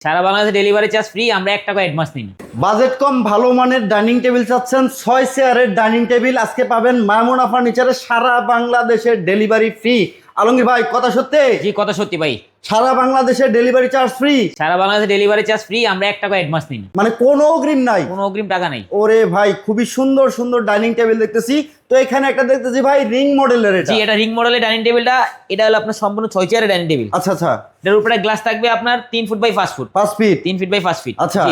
সারা বাংলাদেশে delivery charge free, আমরা 1 টাকা অ্যাডভান্স নিই না। বাজেট কম ভালো মানের ডাইনিং টেবিল চাচ্ছেন, 6 চেয়ারের ডাইনিং টেবিল আজকে পাবেন মায়মুনা ফার্নিচারে, সারা বাংলাদেশের ডেলিভারি ফ্রি। আলমগীর ভাই, কথা সত্যি? জি, কথা সত্যি ভাই। সারা বাংলাদেশের ডেলিভারি চার্জ ফ্রি? সারা বাংলাদেশে ডেলিভারি চার্জ ফ্রি, আমরা 1 টাকা অ্যাডভান্স নিই না। মানে কোনো অগ্রিম নাই? কোনো অগ্রিম টাকা নাই। ওরে ভাই, খুবই সুন্দর সুন্দর ডাইনিং টেবিল দেখতেছি। তো এখানে একটা দেখতেছি ভাই রিং মডেলের। জি, এটা রিং মডেলের ডাইনিং টেবিলটা। এটা হলো আপনার সম্পূর্ণ 6 চেয়ারের ডাইনিং টেবিল। আচ্ছা আচ্ছা। এর উপরে গ্লাস থাকবে আপনার 3 foot by 5 foot. 5 feet? 3 feet by 5 feet. আচ্ছা।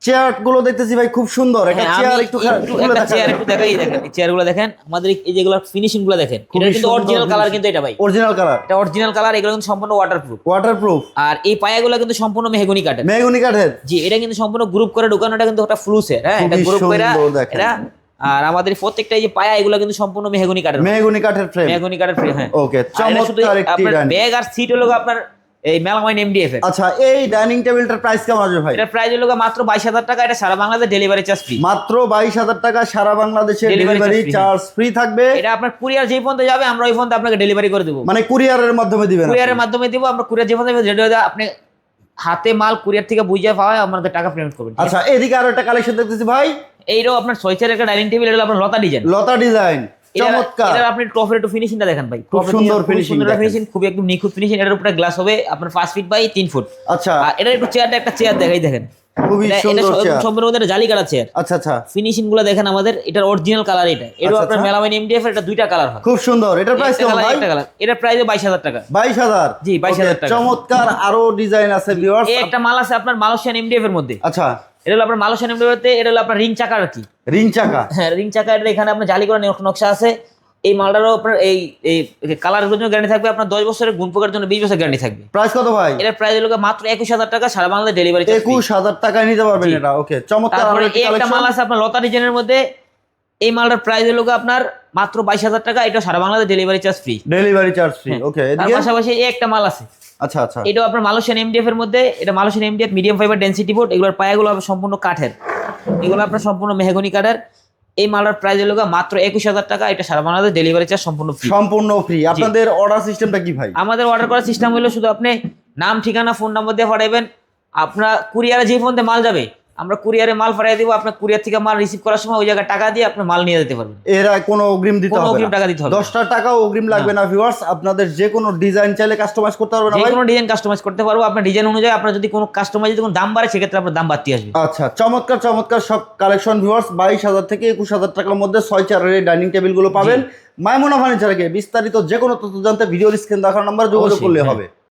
চেয়ার গুলো দেখতেছি ভাই খুব সুন্দর। একটা চেয়ার একটু চেয়ার একটু দেখাই, দেখেন চেয়ারগুলো দেখেন, আমাদের এই যেগুলো ফিনিশিং গুলো দেখেন, এটা কিন্তু অরিজিনাল কালার, কিন্তু এটা ভাই অরিজিনাল কালার। এটা অরিজিনাল কালার। এগুলো কিন্তু সম্পূর্ণ ওয়াটারপ্রুফ। ওয়াটারপ্রুফ। আর এই পায়াগুলো কিন্তু সম্পূর্ণ মেহগনি কাঠের। মেহগনি কাঠের? জি, এটা কিন্তু সম্পূর্ণ গ্রুপ করে ঢোকানো। এটা কিন্তু একটা ফ্লুসের, হ্যাঁ, এটা গ্রুপ করে এটা। আর আমাদের প্রত্যেকটা এই যে পায়া, এগুলো কিন্তু সম্পূর্ণ মেহগনি কাঠের। মেহগনি কাঠের ফ্রেম? মেহগনি কাঠের ফ্রেম, হ্যাঁ। ওকে, চমৎকার একটি ডাইনিং। ব্যাগ আর সিট হলো আপনার এই মেলামাইন এমডিএফ এর। আচ্ছা, এই ডাইনিং টেবিলটার প্রাইস কেমন আসবে ভাই? এটা প্রাইস হলো মাত্র 22,000 টাকা। এটা সারা বাংলাদেশে ডেলিভারি চার্জ ফ্রি। মাত্র 22,000 টাকা সারা বাংলাদেশে ডেলিভারি চার্জ ফ্রি থাকবে। এটা আপনার কুরিয়ার যে পর্যন্ত যাবে, আমরা ওই পর্যন্ত আপনাকে ডেলিভারি করে দেব। মানে কুরিয়ারের মাধ্যমে দিবেন? কুরিয়ারের মাধ্যমে দিব আমরা। কুরিয়ার যে পর্যন্ত যাবে, আপনি হাতে মাল কুরিয়ার থেকে বুঝিয়ে পাওয়া, আমাদের টাকা পেমেন্ট করবেন। আচ্ছা, এদিকে আরো একটা কালেকশন দেখতেছি ভাই। এইটাও আপনার 6 চেয়ারের একটা ডাইনিং টেবিল। এটা আপনার লতা ডিজাইন। লতা ডিজাইন, চমৎকার। এটা আপনি টপের একটু ফিনিশিংটা দেখেন ভাই, খুব সুন্দর ফিনিশিং। খুব একদম নিখুঁত ফিনিশিং। এটার উপরে গ্লাস হবে আপনার 5 ফিট বাই 3 ফুট। আচ্ছা। আর এটা একটু চেয়ারটা, একটা চেয়ার দেখাই, দেখেন খুবই সুন্দর চেয়ার। সম্পূর্ণ ওদের জালি কাটা চেয়ার। আচ্ছা আচ্ছা। ফিনিশিং গুলো দেখেন আমাদের। এটার অরিজিনাল কালার এটা। এটা আপনার মেলামাইন এমডিএফ এর। এটা দুইটা কালার হয়। খুব সুন্দর। এটার প্রাইস কেমন ভাই? একটা কালার। এটার প্রাইস 22,000 টাকা। 22,000? জি, 22,000 টাকা। চমৎকার আরো ডিজাইন আছে ভিউয়ার্স। এই একটা মাল আছে আপনার মালয়েশিয়ান এমডিএফ এর মধ্যে। আচ্ছা। এটা হলো আপনার মালয়েশিয়ান এমডিএফ এর। এটা হলো আপনার রিং চাকা আর কি। রিং চাকা? হ্যাঁ, রিং চাকা। এটা এখানে আপনার জালি করা নকশা আছে। এই মালটারও আপনার এই কালারের জন্য গ্যারান্টি থাকবে আপনার 10 বছরের, গুণ পোকার জন্য 20 বছর গ্যারান্টি থাকবে। প্রাইস কত ভাই? এর প্রাইস হলো মাত্র 21,000 টাকা। সারা বাংলাদেশে ডেলিভারি চার্জ 21,000 টাকায় নিতে পারবেন এটা। ওকে, চমৎকার। তারপরে এই একটা মাল আছে আপনার লতা ডিজাইনের মধ্যে। এই মালটার প্রাইস হলো আপনার মাত্র 22,000 টাকা। এটা সারা বাংলাদেশে delivery charge free. Delivery charge free. Okay, তার এদিকে পাশাপাশি এই একটা মাল আছে। আচ্ছা আচ্ছা। এটাও আপনার মালয়েশিয়ান এমডিএফ এর মধ্যে। এটা Malaysian MDF medium fibre density board. এগুলোর পায়াগুলো হবে সম্পূর্ণ কাঠের। এগুলো আপনার সম্পূর্ণ মেহগনি কাঠের। এই মালটার প্রাইস হলো মাত্র 21,000 টাকা। এটা সারা বাংলাদেশে ডেলিভারি চার্জ সম্পূর্ণ ফ্রি। সম্পূর্ণ ফ্রি। আপনাদের অর্ডার সিস্টেমটা কি ভাই? আমাদের অর্ডার করার সিস্টেম হলো শুধু আপনি নাম, ঠিকানা, ফোন নাম্বার দিয়ে পাঠাবেন। আপনার কুরিয়ারে যে ফোন দিয়ে মাল যাবে, আমরা কুরিয়ারে মাল পাঠিয়ে দিব। আপনার কুরিয়ার থেকে মাল রিসিভ করার সময় ওই জায়গায় টাকা দিয়ে আপনি মাল নিয়ে যেতে পারবেন। এরা কোনো অগ্রিম দিতে হবে না? কোনো অগ্রিম টাকা দিতে হবে না। 10টা টাকাও অগ্রিম লাগবে না ভিউয়ার্স। আপনাদের যে কোনো ডিজাইন চাইলে কাস্টমাইজ করতে পারবেন না ভাই? যে কোনো ডিজাইন কাস্টমাইজ করতে পারবো। আপনার ডিজাইন অনুযায়ী আপনার যদি কোনো কাস্টমাইজ যদি কোনো দাম বাড়ে, সেক্ষেত্রে আপনার দাম বাড়তে আসবে। আচ্ছা, চমৎকার চমৎকার সব কালেকশন ভিউয়ার্স। 22,000 থেকে 21,000 টাকার মধ্যে 6 চেয়ারের এই ডাইনিং টেবিল গুলো পাবেন মায়মুনা ফার্নিচারে। বিস্তারিত যে কোনো তথ্য জানতে ভিডিওর স্ক্রিন দেখার নাম্বার যোগাযোগ করলে হবে।